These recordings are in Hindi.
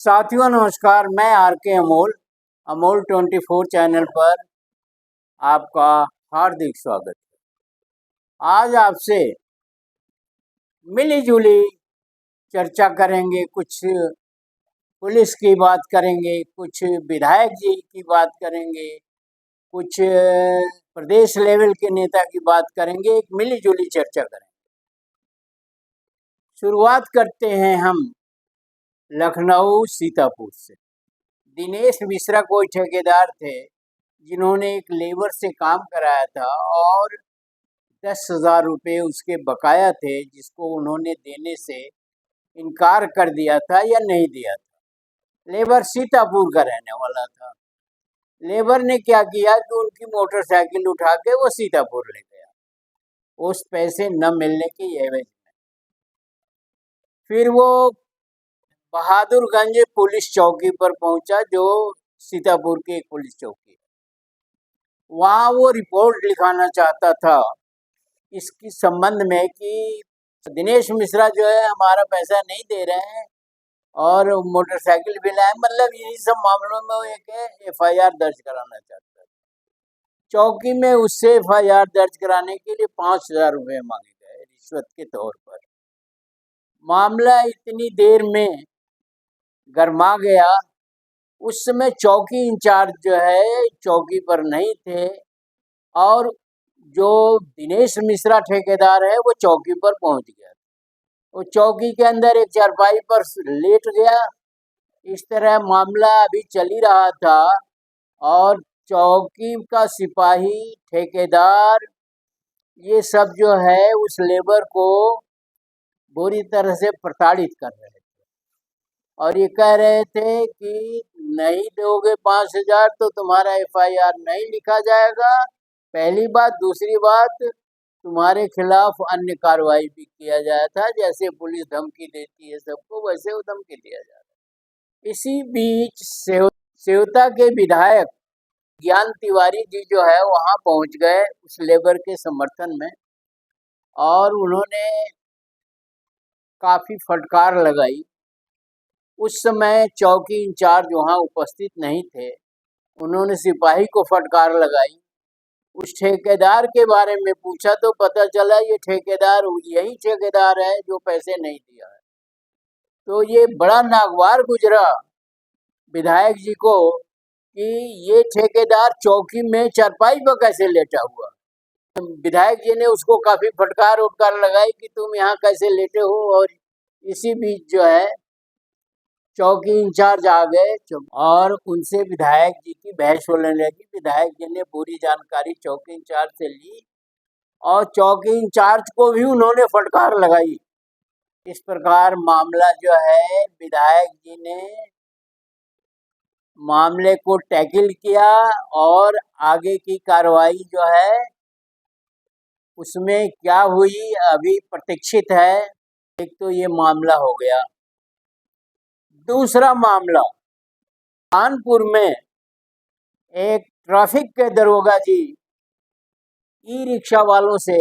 साथियों नमस्कार, मैं आर के अमोल अमोल 24 चैनल पर आपका हार्दिक स्वागत है। आज आपसे मिली जुली चर्चा करेंगे, कुछ पुलिस की बात करेंगे, कुछ विधायक जी की बात करेंगे, कुछ प्रदेश लेवल के नेता की बात करेंगे, एक मिली जुली चर्चा करेंगे। शुरुआत करते हैं हम लखनऊ सीतापुर से। दिनेश मिश्रा कोई ठेकेदार थे जिन्होंने एक लेबर से काम कराया था और 10,000 रुपये उसके बकाया थे, जिसको उन्होंने देने से इनकार कर दिया था या नहीं दिया था। लेबर सीतापुर का रहने वाला था। लेबर ने क्या किया कि उनकी मोटरसाइकिल उठा के वो सीतापुर ले गया, उस पैसे न मिलने की एवज में। फिर वो बहादुरगंज पुलिस चौकी पर पहुंचा, जो सीतापुर की एक पुलिस चौकी है। वहाँ वो रिपोर्ट लिखाना चाहता था इसकी संबंध में कि दिनेश मिश्रा जो है हमारा पैसा नहीं दे रहे हैं और मोटरसाइकिल भी लाए, मतलब यही सब मामलों में वो एक एफआईआर दर्ज कराना चाहता है। चौकी में उससे एफआईआर दर्ज कराने के लिए 5,000 रुपये मांगे गए रिश्वत के तौर पर। मामला इतनी देर में गरमा गया। उस समय चौकी इंचार्ज जो है चौकी पर नहीं थे और जो दिनेश मिश्रा ठेकेदार है वो चौकी पर पहुंच गया। वो चौकी के अंदर एक चारपाई पर लेट गया। इस तरह मामला अभी चल ही रहा था और चौकी का सिपाही, ठेकेदार, ये सब जो है उस लेबर को बुरी तरह से प्रताड़ित कर रहे थे और ये कह रहे थे कि नहीं दोगे 5,000 तो तुम्हारा एफआईआर नहीं लिखा जाएगा, पहली बात। दूसरी बात, तुम्हारे खिलाफ अन्य कार्रवाई भी किया जाया था, जैसे पुलिस धमकी देती है सबको, वैसे वो धमकी दिया जा रहा है। इसी बीच सेवता के विधायक ज्ञान तिवारी जी जो है वहाँ पहुँच गए उस लेबर के समर्थन में और उन्होंने काफ़ी फटकार लगाई। उस समय चौकी इंचार्ज वहाँ उपस्थित नहीं थे। उन्होंने सिपाही को फटकार लगाई। उस ठेकेदार के बारे में पूछा तो पता चला ये ठेकेदार यही ठेकेदार है जो पैसे नहीं दिया है। तो ये बड़ा नागवार गुजरा विधायक जी को कि ये ठेकेदार चौकी में चारपाई पर कैसे लेटा हुआ। विधायक जी ने उसको काफ़ी फटकार उटकार लगाई कि तुम यहाँ कैसे लेटे हो। और इसी बीच जो है चौकी इंचार्ज आ गए और उनसे विधायक जी की बहस होने लगी। विधायक जी ने पूरी जानकारी चौकी इंचार्ज से ली और चौकी इंचार्ज को भी उन्होंने फटकार लगाई। इस प्रकार मामला जो है विधायक जी ने मामले को टैकल किया और आगे की कार्रवाई जो है उसमें क्या हुई अभी प्रतीक्षित है। एक तो ये मामला हो गया। दूसरा मामला, कानपुर में एक ट्रैफिक के दरोगा जी ई रिक्शा वालों से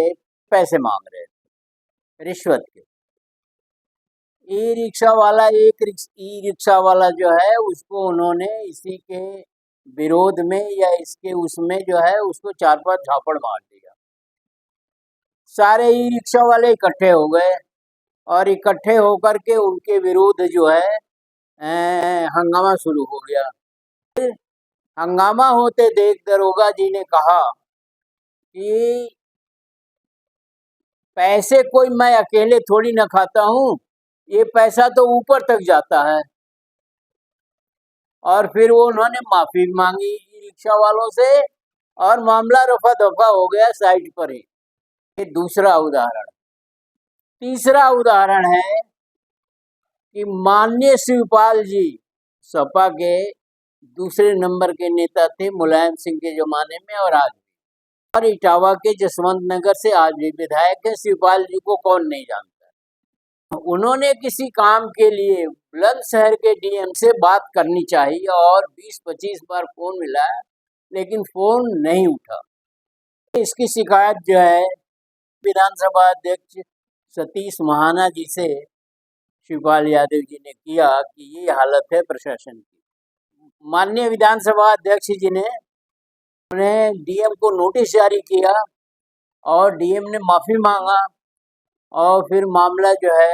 पैसे मांग रहे थे रिश्वत के। ई रिक्शा वाला जो है उसको उन्होंने इसी के विरोध में या इसके उसमें जो है उसको 4-5 झापड़ मार दिया। सारे ई रिक्शा वाले इकट्ठे हो गए और इकट्ठे होकर के उनके विरुद्ध जो है हंगामा शुरू हो गया। हंगामा होते देख दरोगा जी ने कहा कि पैसे कोई मैं अकेले थोड़ी ना खाता हूँ, ये पैसा तो ऊपर तक जाता है। और फिर वो उन्होंने माफी मांगी रिक्शा वालों से और मामला रफा दफा हो गया साइड पर ही। ये दूसरा उदाहरण। तीसरा उदाहरण है कि माननीय शिवपाल जी सपा के दूसरे नंबर के नेता थे मुलायम सिंह के जमाने में और आज भी, और इटावा के जसवंत नगर से आज भी विधायक है। शिवपाल जी को कौन नहीं जानता। उन्होंने किसी काम के लिए बुलंदशहर के डीएम से बात करनी चाहिए और 20-25 बार फोन मिलाया लेकिन फोन नहीं उठा। इसकी शिकायत जो है विधानसभा अध्यक्ष सतीश महाना जी से शिवपाल यादव जी ने किया कि ये हालत है प्रशासन की। माननीय विधानसभा अध्यक्ष जी ने उन्हें डीएम को नोटिस जारी किया और डीएम ने माफी मांगा और फिर मामला जो है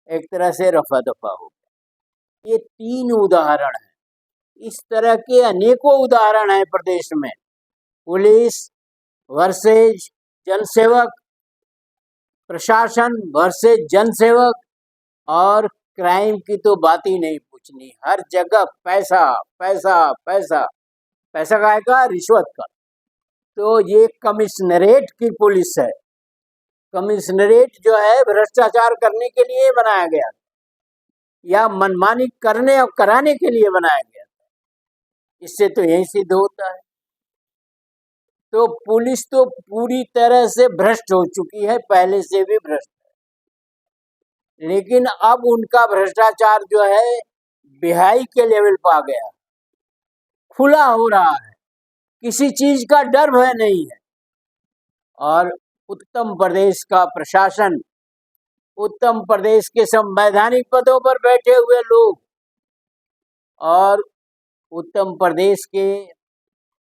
एक तरह से रफा दफा हो गया। ये 3 उदाहरण हैं। इस तरह के अनेकों उदाहरण हैं प्रदेश में। पुलिस वर्सेज जनसेवक, प्रशासन वर्सेज जनसेवक, और क्राइम की तो बात ही नहीं पूछनी। हर जगह पैसा पैसा पैसा, पैसा काहे का? रिश्वत का। तो ये कमिश्नरेट की पुलिस है। कमिश्नरेट जो है भ्रष्टाचार करने के लिए बनाया गया या मनमानी करने और कराने के लिए बनाया गया। इससे तो यही सिद्ध होता है। तो पुलिस तो पूरी तरह से भ्रष्ट हो चुकी है, पहले से भी भ्रष्ट है। लेकिन अब उनका भ्रष्टाचार जो है बिहाई के लेवल पर आ गया, खुला हो रहा है, किसी चीज का डर भय नहीं है। और उत्तम प्रदेश का प्रशासन, उत्तम प्रदेश के संवैधानिक पदों पर बैठे हुए लोग और उत्तम प्रदेश के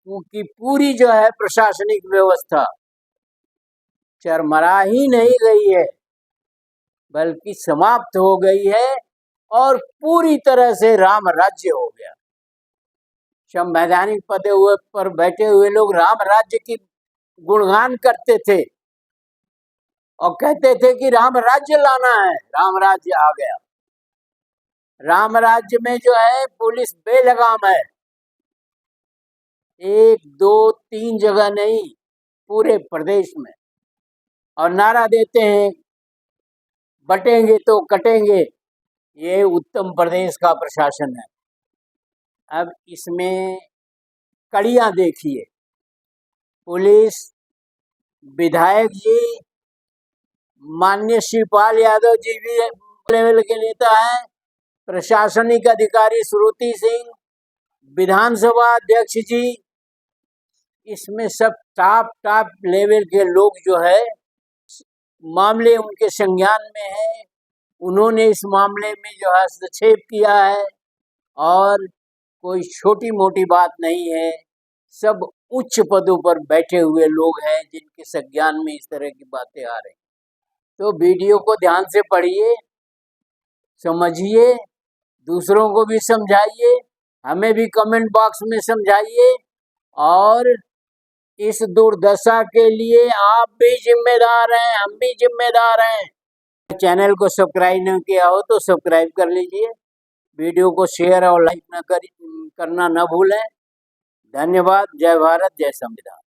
की पूरी जो है प्रशासनिक व्यवस्था चरमरा ही नहीं गई है, बल्कि समाप्त हो गई है और पूरी तरह से राम राज्य हो गया। संवैधानिक पदों पर बैठे हुए लोग राम राज्य की गुणगान करते थे और कहते थे कि राम राज्य लाना है। राम राज्य आ गया। राम राज्य में जो है पुलिस बेलगाम है, 1 2 3 जगह नहीं, पूरे प्रदेश में। और नारा देते हैं बटेंगे तो कटेंगे। ये उत्तम प्रदेश का प्रशासन है। अब इसमें कड़ियां देखिए। पुलिस, विधायक जी, माननीय शिवपाल यादव जी भी लेवल के नेता हैं, प्रशासनिक अधिकारी श्रुति सिंह, विधानसभा अध्यक्ष जी, इसमें सब टॉप लेवल के लोग जो है मामले उनके संज्ञान में है। उन्होंने इस मामले में जो हस्तक्षेप किया है और कोई छोटी मोटी बात नहीं है। सब उच्च पदों पर बैठे हुए लोग हैं जिनके संज्ञान में इस तरह की बातें आ रही। तो वीडियो को ध्यान से पढ़िए, समझिए, दूसरों को भी समझाइए, हमें भी कमेंट बॉक्स में समझाइए। और इस दुर्दशा के लिए आप भी जिम्मेदार हैं, हम भी जिम्मेदार हैं। चैनल को सब्सक्राइब नहीं किया हो तो सब्सक्राइब कर लीजिए। वीडियो को शेयर और लाइक करना न भूलें। धन्यवाद। जय भारत, जय संविधान।